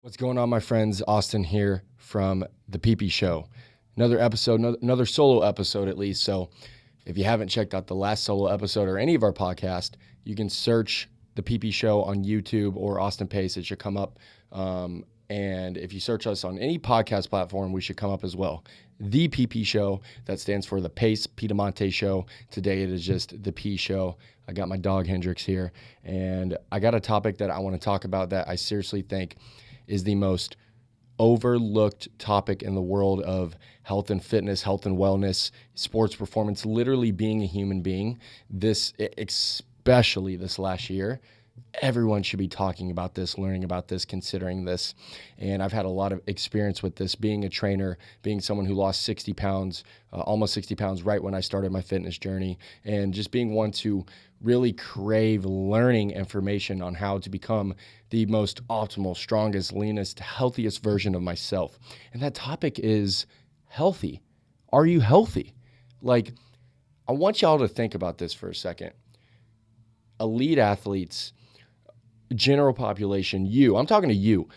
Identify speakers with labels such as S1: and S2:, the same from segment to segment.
S1: What's going on, my friends? Austin here from the PP Show. Another episode, another solo episode at least. So if you haven't checked out the last solo episode or any of our podcast, you can search the PP Show on YouTube or Austin Pace. It should come up. And if you search us on any podcast platform, we should come up as well. The PP Show, that stands for the Pace Piedemonte Show. Today it is just the P Show. I got my dog Hendrix here, and I got a topic that I want to talk about that I seriously think is the most overlooked topic in the world of health and fitness, health and wellness, sports performance, literally being a human being. This, especially this last year, everyone should be talking about this, learning about this, considering this. And I've had a lot of experience with this, being a trainer, being someone who lost 60 pounds, almost 60 pounds right when I started my fitness journey, and just being one to really crave learning information on how to become the most optimal, strongest, leanest, healthiest version of myself. And that topic is healthy. Are you healthy? Like, I want y'all to think about this for a second. Elite athletes, general population, I'm talking to you.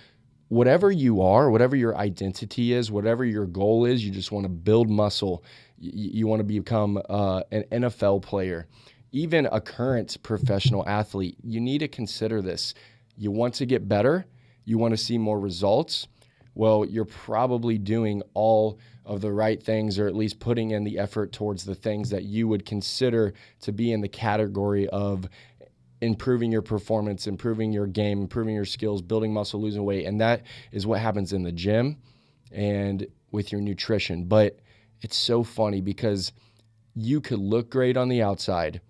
S1: Whatever you are, whatever your identity is, whatever your goal is, you just want to build muscle. You want to become an NFL player, even a current professional athlete. You need to consider this. You want to get better. You want to see more results. Well, you're probably doing all of the right things, or at least putting in the effort towards the things that you would consider to be in the category of improving your performance, improving your game, improving your skills, building muscle, losing weight. And that is what happens in the gym and with your nutrition. But it's so funny because you could look great on the outside.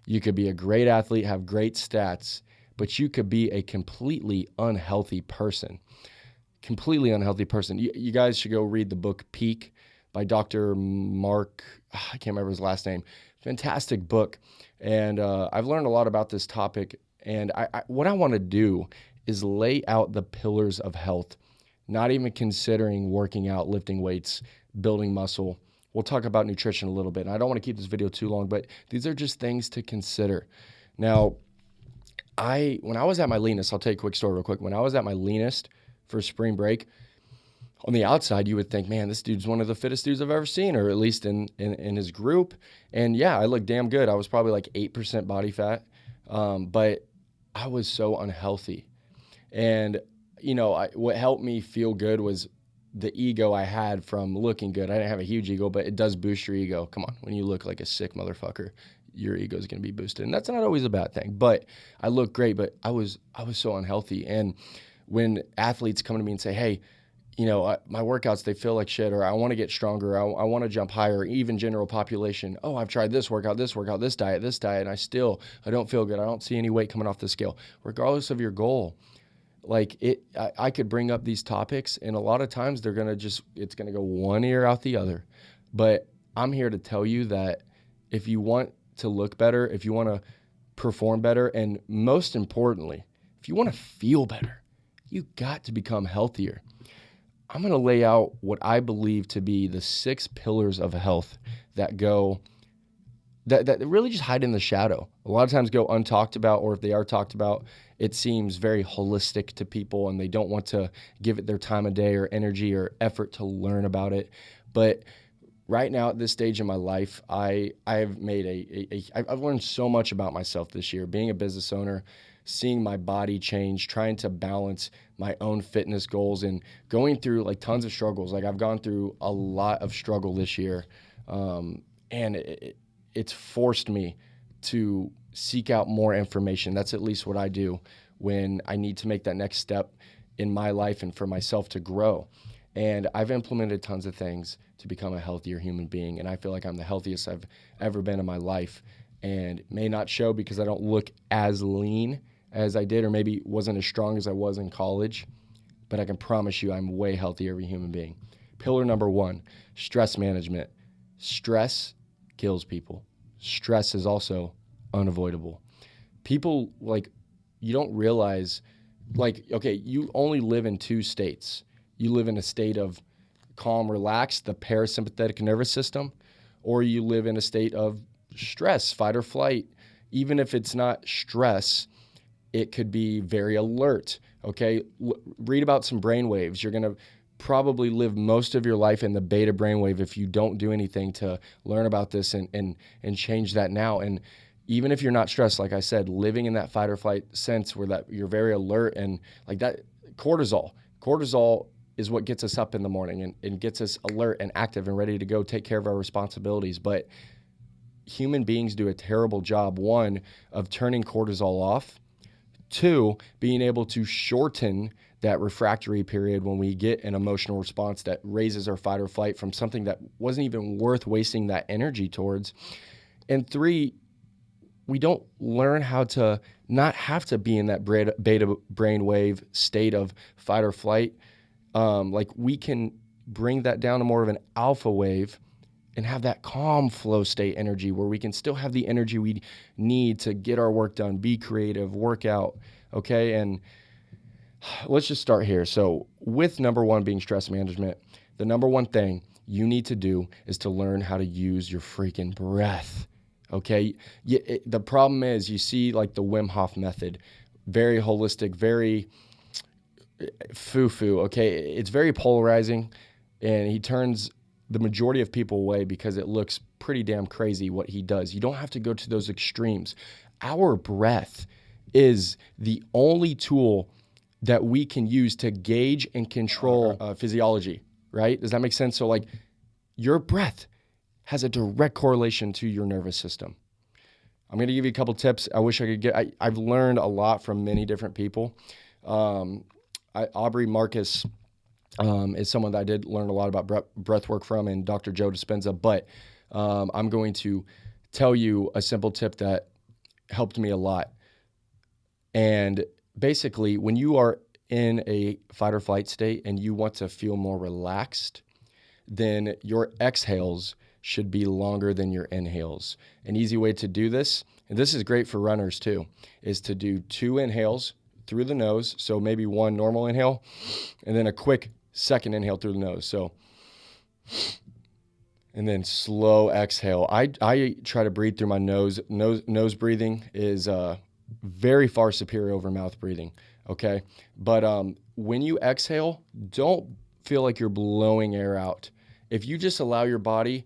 S1: You could be a great athlete, have great stats, but you could be a completely unhealthy person. Completely unhealthy person. You guys should go read the book Peak by Dr. Mark, I can't remember his last name. Fantastic book. And I've learned a lot about this topic. And what I want to do is lay out the pillars of health, not even considering working out, lifting weights, building muscle. We'll talk about nutrition a little bit. And I don't want to keep this video too long, but these are just things to consider. Now, when I was at my leanest, I'll tell you a quick story real quick. When I was at my leanest for spring break, on the outside, you would think, man, this dude's one of the fittest dudes I've ever seen, or at least in his group. And yeah, I looked damn good. I was probably like 8% body fat, but I was so unhealthy. And, what helped me feel good was the ego I had from looking good. I didn't have a huge ego, but it does boost your ego. Come on, when you look like a sick motherfucker, your ego is going to be boosted. And that's not always a bad thing. But I looked great, but I was so unhealthy. And when athletes come to me and say, hey, my workouts, they feel like shit, or I want to get stronger, I want to jump higher, even general population. Oh, I've tried this workout, this diet, and I don't feel good. I don't see any weight coming off the scale. Regardless of your goal, I could bring up these topics, and a lot of times it's going to go one ear out the other. But I'm here to tell you that if you want to look better, if you want to perform better, and most importantly, if you want to feel better, you got to become healthier. I'm going to lay out what I believe to be the 6 pillars of health that really just hide in the shadow. A lot of times go untalked about, or if they are talked about, it seems very holistic to people and they don't want to give it their time of day or energy or effort to learn about it. But right now at this stage in my life, I've learned so much about myself this year, being a business owner, seeing my body change, trying to balance my own fitness goals, and going through tons of struggles. I've gone through a lot of struggle this year, and it's forced me to seek out more information. That's at least what I do when I need to make that next step in my life and for myself to grow. And I've implemented tons of things to become a healthier human being, and I feel like I'm the healthiest I've ever been in my life. And it may not show because I don't look as lean as I did, or maybe wasn't as strong as I was in college, but I can promise you I'm way healthier of a human being. Pillar number 1, stress management. Stress kills people. Stress is also unavoidable. People, you don't realize, okay, you only live in 2 states. You live in a state of calm, relaxed, the parasympathetic nervous system, or you live in a state of stress, fight or flight. Even if it's not stress, it could be very alert, Okay, read about some brain waves. You're going to probably live most of your life in the beta brainwave if you don't do anything to learn about this and change that now. And even if you're not stressed, like I said, living in that fight or flight sense where that you're very alert and like that, cortisol is what gets us up in the morning and gets us alert and active and ready to go take care of our responsibilities. But human beings do a terrible job, one, of turning cortisol off, two, being able to shorten that refractory period when we get an emotional response that raises our fight or flight from something that wasn't even worth wasting that energy towards. And three, we don't learn how to not have to be in that beta brainwave state of fight or flight. Like we can bring that down to more of an alpha wave and have that calm flow state energy where we can still have the energy we need to get our work done, be creative, work out, okay? And let's just start here. So with number one being stress management, the number one thing you need to do is to learn how to use your freaking breath, okay? The problem is you see like the Wim Hof method, very holistic, very foo-foo, okay? It's very polarizing, and he turns the majority of people away because it looks pretty damn crazy what he does. You don't have to go to those extremes. Our breath is the only tool that we can use to gauge and control physiology, right? Does that make sense? So like your breath has a direct correlation to your nervous system. I'm going to give you a couple tips. I wish I could get, I've learned a lot from many different people. Aubrey Marcus is someone that I did learn a lot about breath work from, and Dr. Joe Dispenza, but I'm going to tell you a simple tip that helped me a lot. And basically, when you are in a fight or flight state and you want to feel more relaxed, then your exhales should be longer than your inhales. An easy way to do this, and this is great for runners too, is to do 2 inhales through the nose. So maybe 1 normal inhale and then a quick second inhale through the nose. So, and then slow exhale. I try to breathe through my nose. Nose breathing is very far superior over mouth breathing. Okay. But when you exhale, don't feel like you're blowing air out. If you just allow your body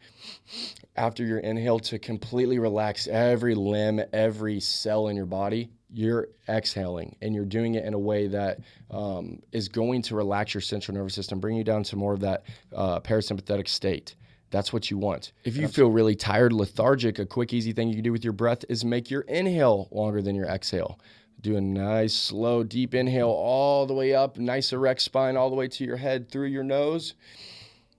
S1: after your inhale to completely relax every limb, every cell in your body, you're exhaling, and you're doing it in a way that is going to relax your central nervous system, bring you down to more of that parasympathetic state. That's what you want. If you feel really tired, lethargic, a quick, easy thing you can do with your breath is make your inhale longer than your exhale. Do a nice, slow, deep inhale all the way up, nice erect spine all the way to your head through your nose.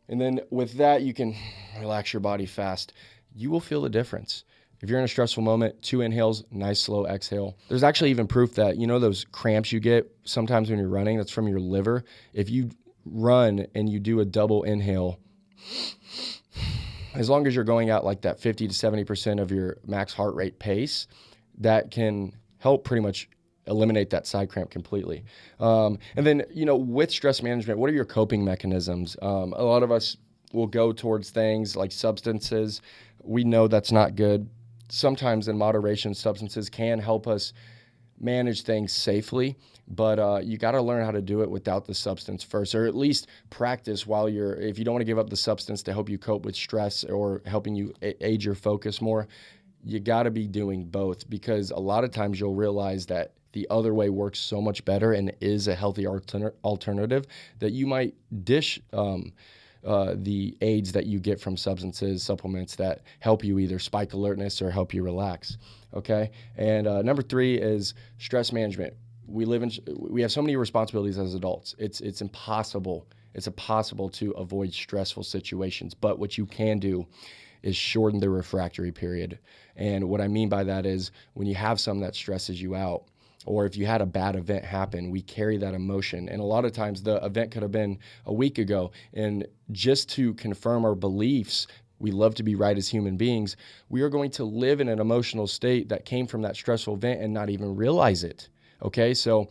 S1: And then with that, you can relax your body fast. You will feel the difference. If you're in a stressful moment, 2 inhales, nice slow exhale. There's actually even proof that, you know, those cramps you get sometimes when you're running, that's from your liver. If you run and you do a double inhale, as long as you're going out like that 50 to 70% of your max heart rate pace, that can help pretty much eliminate that side cramp completely. And then, you know, with stress management, what are your coping mechanisms? A lot of us will go towards things like substances. We know that's not good. Sometimes in moderation, substances can help us manage things safely, but you got to learn how to do it without the substance first, or at least practice while if you don't want to give up the substance to help you cope with stress or helping you aid your focus more, you got to be doing both, because a lot of times you'll realize that the other way works so much better and is a healthy alternative that you might dish the aids that you get from substances, supplements that help you either spike alertness or help you relax, okay? And number 3 is stress management. We have so many responsibilities as adults. It's impossible to avoid stressful situations, but what you can do is shorten the refractory period. And what I mean by that is when you have something that stresses you out, or if you had a bad event happen, we carry that emotion. And a lot of times the event could have been a week ago. And just to confirm our beliefs, we love to be right as human beings, we are going to live in an emotional state that came from that stressful event and not even realize it. Okay, so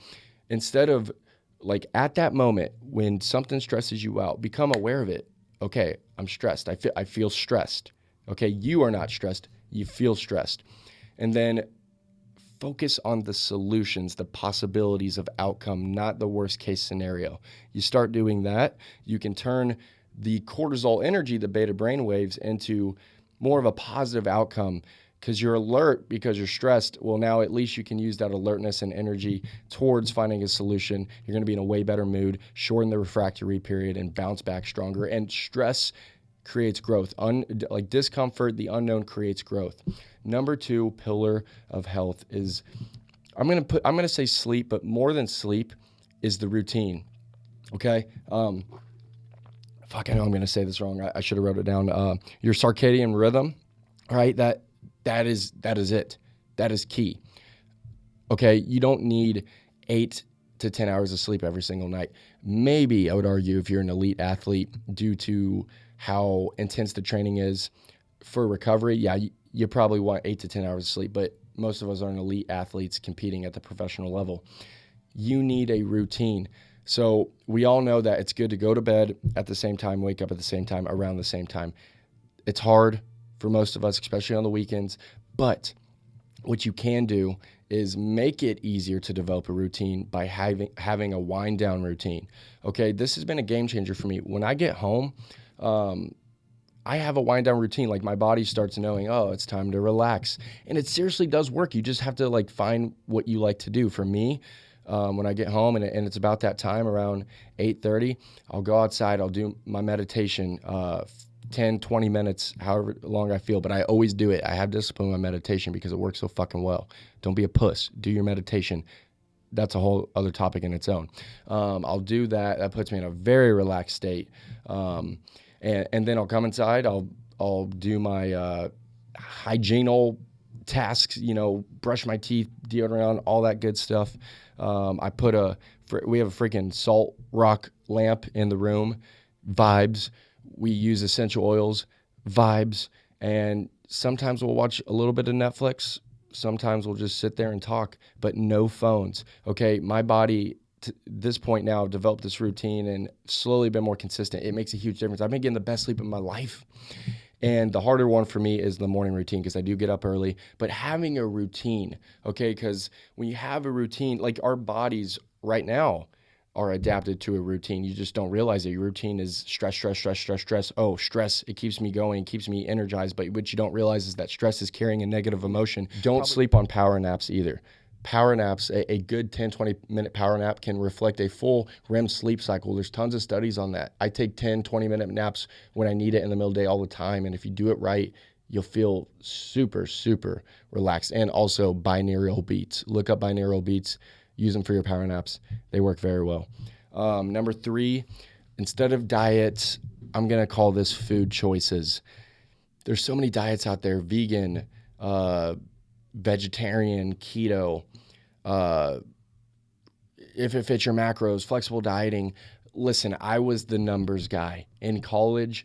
S1: instead of like at that moment when something stresses you out, become aware of it. Okay, I'm stressed. I feel stressed. Okay, you are not stressed. You feel stressed. And then focus on the solutions, the possibilities of outcome, not the worst case scenario. You start doing that, you can turn the cortisol energy, the beta brain waves, into more of a positive outcome because you're alert, because you're stressed. Well, now at least you can use that alertness and energy towards finding a solution. You're going to be in a way better mood, shorten the refractory period, and bounce back stronger. And stress creates growth. Like discomfort, the unknown creates growth. Number 2 pillar of health is, I'm going to say sleep, but more than sleep is the routine. Okay. I know I'm going to say this wrong. I should have wrote it down. Your circadian rhythm, right? That is it. That is key. Okay. You don't need 8 to 10 hours of sleep every single night. Maybe I would argue if you're an elite athlete, due to how intense the training is for recovery, yeah, you probably want 8 to 10 hours of sleep, but most of us aren't elite athletes competing at the professional level. You need a routine. So we all know that it's good to go to bed at the same time, wake up at the same time, around the same time. It's hard for most of us, especially on the weekends, but what you can do is make it easier to develop a routine by having a wind down routine. Okay, this has been a game changer for me. When I get home, I have a wind down routine. Like my body starts knowing, oh, it's time to relax. And it seriously does work. You just have to like find what you like to do. For me, when I get home and it's about that time around 8:30, I'll go outside, I'll do my meditation, 10, 20 minutes, however long I feel, but I always do it. I have discipline in my meditation because it works so fucking well. Don't be a puss. Do your meditation. That's a whole other topic in its own. I'll do that. That puts me in a very relaxed state. And then I'll come inside. I'll do my hygienal tasks, brush my teeth, deodorant, all that good stuff. We have a freaking salt rock lamp in the room, vibes. We use essential oils, vibes. And sometimes we'll watch a little bit of Netflix. Sometimes we'll just sit there and talk, but no phones. Okay, my body, to this point now, I've developed this routine and slowly been more consistent. It makes a huge difference. I've been getting the best sleep of my life. And the harder one for me is the morning routine because I do get up early. But having a routine, okay, because when you have a routine, like our bodies right now are adapted to a routine. You just don't realize that your routine is stress. Oh, stress, it keeps me going, keeps me energized. But what you don't realize is that stress is carrying a negative emotion. Don't sleep on power naps either. Power naps, a good 10, 20-minute power nap can reflect a full REM sleep cycle. There's tons of studies on that. I take 10, 20-minute naps when I need it in the middle of the day all the time. And if you do it right, you'll feel super, super relaxed. And also binaural beats. Look up binaural beats. Use them for your power naps. They work very well. Number 3, instead of diets, I'm going to call this food choices. There's so many diets out there, vegan, vegetarian, keto, if it fits your macros, flexible dieting. Listen, I was the numbers guy. In college,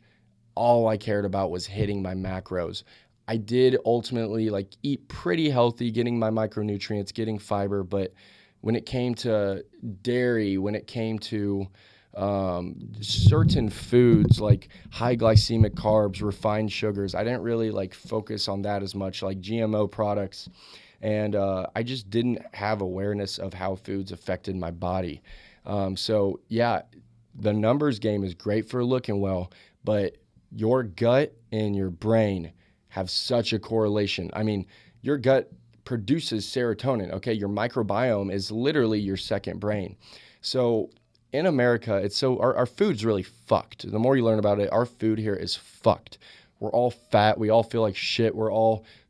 S1: all I cared about was hitting my macros. I did ultimately eat pretty healthy, getting my micronutrients, getting fiber, but when it came to dairy, when it came to certain foods like high glycemic carbs, refined sugars, I didn't really focus on that as much, like GMO products. And I just didn't have awareness of how foods affected my body. So yeah, the numbers game is great for looking well, but your gut and your brain have such a correlation. I mean, your gut produces serotonin, okay? Your microbiome is literally your second brain. So in America, our food's really fucked. The more you learn about it, our food here is fucked. We're all fat. We all feel like shit.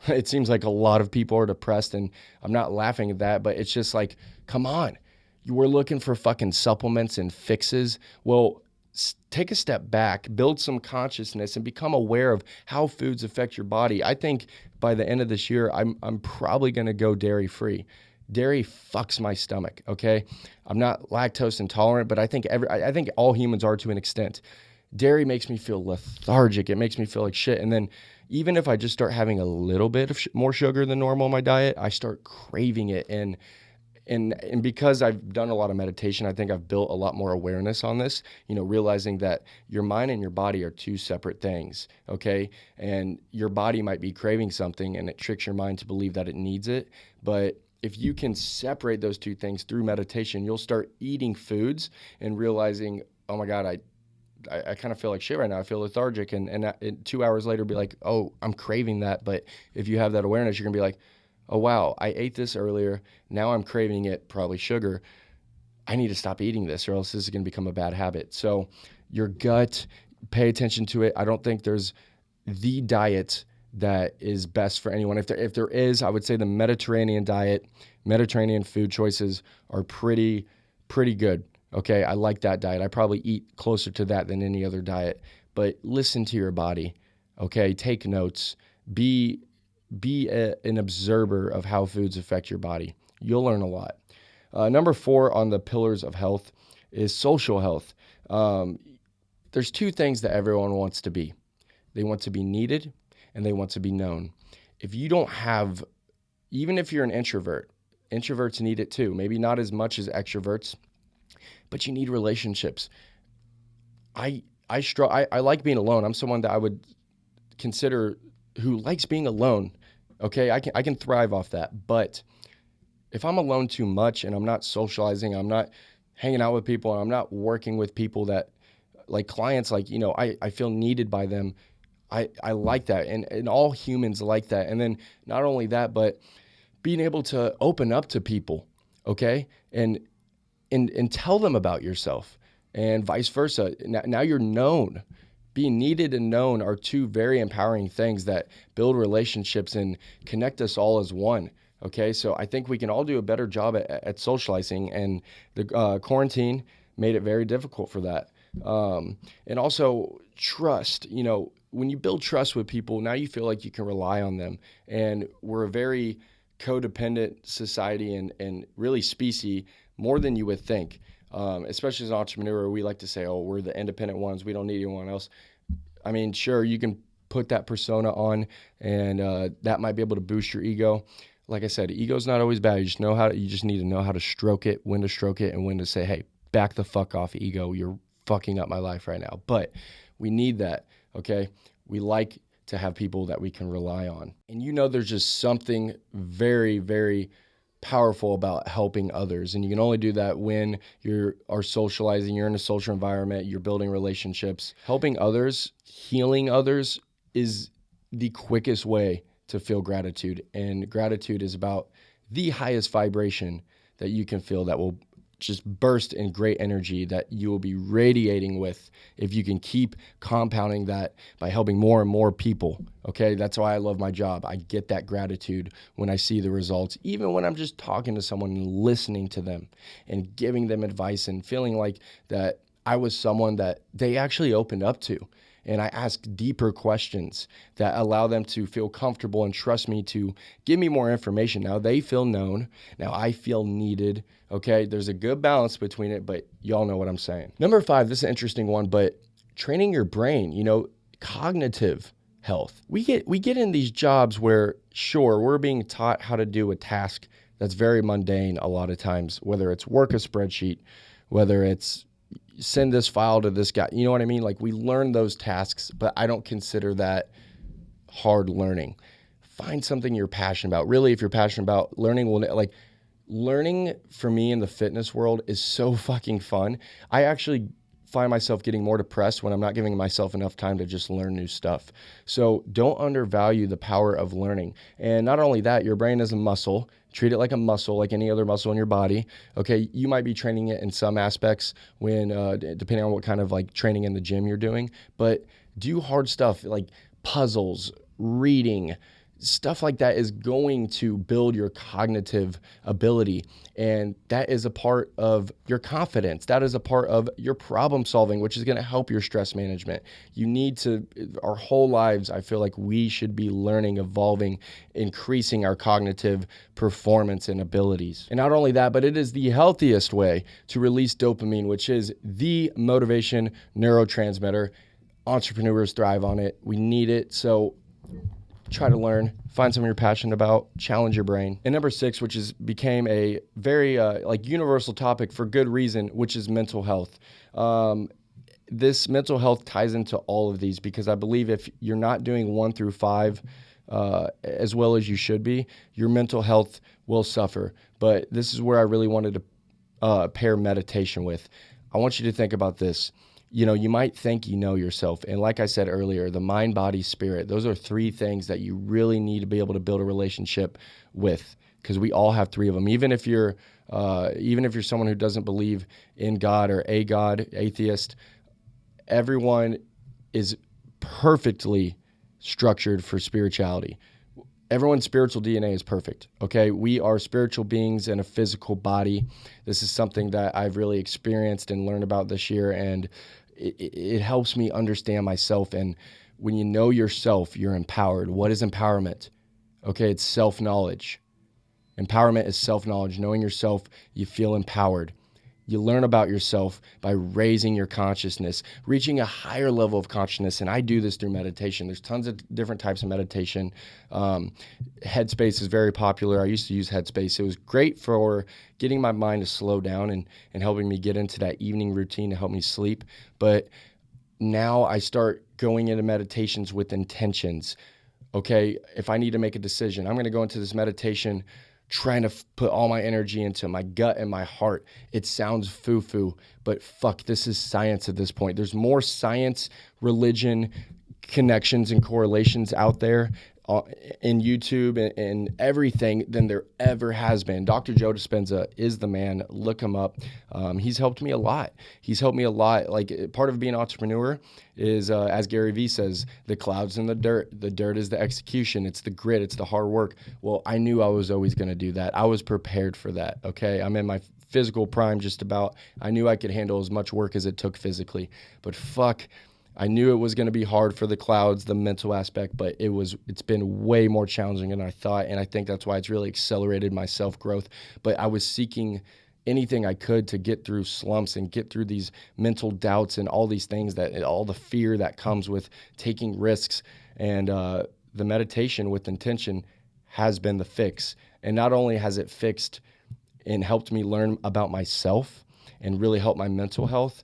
S1: It seems like a lot of people are depressed, and I'm not laughing at that, but it's just come on. We're looking for fucking supplements and fixes. Well, take a step back, build some consciousness, and become aware of how foods affect your body. I think by the end of this year, I'm probably going to go dairy-free. Dairy fucks my stomach, okay? I'm not lactose intolerant, but I think all humans are to an extent. Dairy makes me feel lethargic. It makes me feel like shit. And then even if I just start having a little bit of more sugar than normal in my diet, I start craving it. And because I've done a lot of meditation, I think I've built a lot more awareness on this, realizing that your mind and your body are two separate things, okay? And your body might be craving something and it tricks your mind to believe that it needs it, but if you can separate those two things through meditation, you'll start eating foods and realizing, oh my God, I kind of feel like shit right now. I feel lethargic. And 2 hours later, be like, oh, I'm craving that. But if you have that awareness, you're going to be like, oh, wow, I ate this earlier. Now I'm craving it, probably sugar. I need to stop eating this or else this is going to become a bad habit. So your gut, pay attention to it. I don't think there's the diet that is best for anyone. If there is, I would say the Mediterranean diet, Mediterranean food choices are pretty good. Okay, I like that diet. I probably eat closer to that than any other diet. But listen to your body. Okay, take notes. Be an observer of how foods affect your body. You'll learn a lot. Number 4 on the pillars of health is social health. There's 2 things that everyone wants to be. They want to be needed and they want to be known. If you don't have, even if you're an introvert, introverts need it too. Maybe not as much as extroverts, but you need relationships. I like being alone. I'm someone that I would consider who likes being alone. Okay, I can thrive off that. But if I'm alone too much and I'm not socializing, I'm not hanging out with people, and I'm not working with people that, like clients, like, I feel needed by them. I like that. And all humans like that. And then not only that, but being able to open up to people, okay? And tell them about yourself and vice versa. Now you're known. Being needed and known are 2 very empowering things that build relationships and connect us all as one. Okay, so I think we can all do a better job at socializing, and the quarantine made it very difficult for that. And also trust, when you build trust with people, now you feel like you can rely on them. And we're a very codependent society and really species, more than you would think. Especially as an entrepreneur, we like to say, oh, we're the independent ones. We don't need anyone else. I mean, sure, you can put that persona on, and that might be able to boost your ego. Like I said, ego's not always bad. You just need to know how to stroke it, when to stroke it, and when to say, hey, back the fuck off, ego. You're fucking up my life right now. But we need that, okay? We like to have people that we can rely on. And there's just something very, very powerful about helping others. And you can only do that when you are socializing, you're in a social environment, you're building relationships. Helping others, healing others is the quickest way to feel gratitude. And gratitude is about the highest vibration that you can feel, that will just burst in great energy that you will be radiating with if you can keep compounding that by helping more and more people. Okay, that's why I love my job. I get that gratitude when I see the results, even when I'm just talking to someone and listening to them and giving them advice and feeling like that I was someone that they actually opened up to. And I ask deeper questions that allow them to feel comfortable and trust me to give me more information. Now they feel known. Now I feel needed. Okay, there's a good balance between it, but y'all know what I'm saying. Number 5, this is an interesting one, but training your brain, cognitive health. We get in these jobs where, sure, we're being taught how to do a task that's very mundane a lot of times, whether it's work a spreadsheet, whether it's send this file to this guy. You know what I mean? Like, we learn those tasks, but I don't consider that hard learning. Find something you're passionate about. Really, if you're passionate about learning, learning for me in the fitness world is so fucking fun. I actually find myself getting more depressed when I'm not giving myself enough time to just learn new stuff. So don't undervalue the power of learning. And not only that, your brain is a muscle. Treat it like a muscle, like any other muscle in your body. Okay, you might be training it in some aspects when, depending on what kind of like training in the gym you're doing, but do hard stuff like puzzles, reading, stuff like that is going to build your cognitive ability. And that is a part of your confidence. That is a part of your problem solving, which is going to help your stress management. You need to, our whole lives, I feel like we should be learning, evolving, increasing our cognitive performance and abilities. And not only that, but it is the healthiest way to release dopamine, which is the motivation neurotransmitter. Entrepreneurs thrive on it. We need it. So try to learn, find something you're passionate about, challenge your brain. And number 6, which became a very universal topic for good reason, which is mental health. This mental health ties into all of these because I believe if you're not doing 1 through 5, as well as you should be, your mental health will suffer. But this is where I really wanted to pair meditation with. I want you to think about this. You know, you might think you know yourself. And like I said earlier, the mind, body, spirit, those are three things that you really need to be able to build a relationship with, because we all have three of them. Even if you're someone who doesn't believe in God or a God, atheist, everyone is perfectly structured for spirituality. Everyone's spiritual DNA is perfect, okay? We are spiritual beings in a physical body. This is something that I've really experienced and learned about this year, and it helps me understand myself. And when you know yourself, you're empowered. What is empowerment? Okay, it's self-knowledge. Empowerment is self-knowledge. Knowing yourself, you feel empowered. You learn about yourself by raising your consciousness, reaching a higher level of consciousness. And I do this through meditation. There's tons of different types of meditation. Headspace is very popular. I used to use Headspace. It was great for getting my mind to slow down and helping me get into that evening routine to help me sleep. But now I start going into meditations with intentions. Okay, if I need to make a decision, I'm going to go into this meditation trying to put all my energy into my gut and my heart. It sounds foo-foo, but fuck, this is science at this point. There's more science, religion, connections, and correlations out there in YouTube and everything than there ever has been. Dr. Joe Dispenza is the man. Look him up. He's helped me a lot. Like, part of being an entrepreneur is, as Gary Vee says, the clouds and the dirt. The dirt is the execution. It's the grit. It's the hard work. Well, I knew I was always going to do that. I was prepared for that, okay? I'm in my physical prime just about. I knew I could handle as much work as it took physically. But fuck, I knew it was going to be hard for the clouds, the mental aspect, but it's been way more challenging than I thought, and I think that's why it's really accelerated my self-growth. But I was seeking anything I could to get through slumps and get through these mental doubts and all these things, all the fear that comes with taking risks. And the meditation with intention has been the fix. And not only has it fixed and helped me learn about myself and really help my mental health,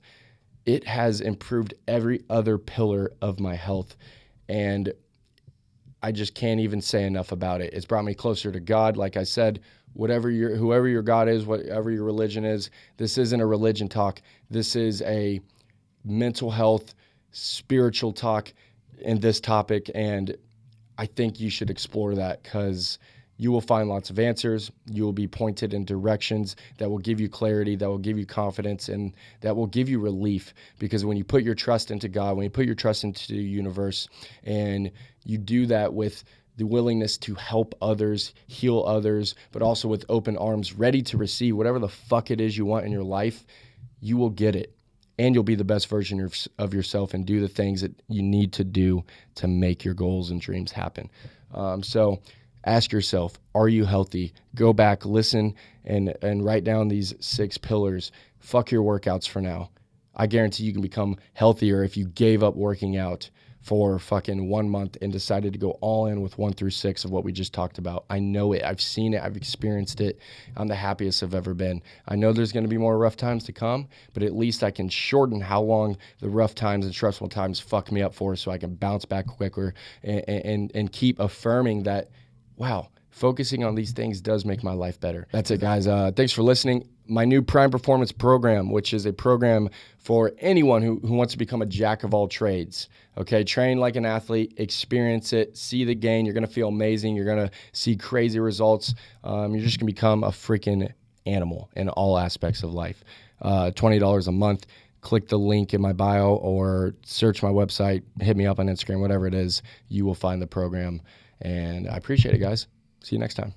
S1: it has improved every other pillar of my health. And I just can't even say enough about it. It's brought me closer to God. Like I said, whoever your God is, whatever your religion is, this isn't a religion talk. This is a mental health, spiritual talk in this topic. And I think you should explore that, because you will find lots of answers. You will be pointed in directions that will give you clarity, that will give you confidence, and that will give you relief. Because when you put your trust into God, when you put your trust into the universe, and you do that with the willingness to help others, heal others, but also with open arms, ready to receive whatever the fuck it is you want in your life, you will get it. And you'll be the best version of yourself and do the things that you need to do to make your goals and dreams happen. So ask yourself, are you healthy? Go back, listen, and write down these 6 pillars. Fuck your workouts for now. I guarantee you can become healthier if you gave up working out for fucking 1 month and decided to go all in with 1 through 6 of what we just talked about. I know it. I've seen it. I've experienced it. I'm the happiest I've ever been. I know there's going to be more rough times to come, but at least I can shorten how long the rough times and stressful times fuck me up for, so I can bounce back quicker and keep affirming that, wow, focusing on these things does make my life better. That's it, guys. Thanks for listening. My new Prime Performance program, which is a program for anyone who wants to become a jack of all trades. Okay, train like an athlete, experience it, see the gain. You're going to feel amazing. You're going to see crazy results. You're just going to become a freaking animal in all aspects of life. $20 a month. Click the link in my bio or search my website, hit me up on Instagram, whatever it is. You will find the program. And I appreciate it, guys. See you next time.